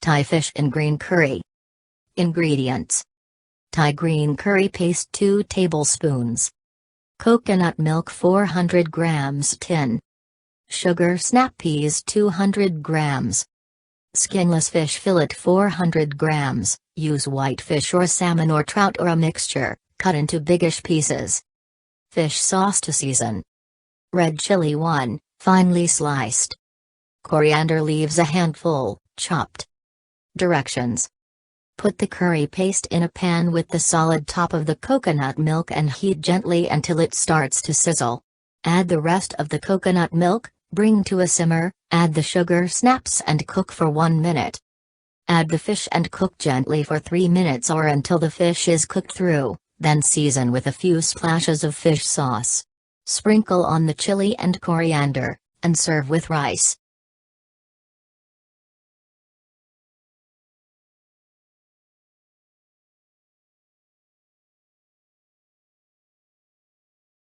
Thai fish in green curry. Ingredients: Thai green curry paste 2 tablespoons. Coconut milk 400 grams tin. Sugar snap peas 200 grams. Skinless fish fillet 400 grams, use white fish or salmon or trout or a mixture, cut into biggish pieces. Fish sauce to season. Red chili 1, finely sliced. Coriander leaves a handful, chopped. Directions: Put the curry paste in a pan with the solid top of the coconut milk and heat gently until it starts to sizzle. Add the rest of the coconut milk, bring to a simmer, add the sugar snaps and cook for 1 minute. Add the fish and cook gently for 3 minutes or until the fish is cooked through, then season with a few splashes of fish sauce. Sprinkle on the chili and coriander, and serve with rice.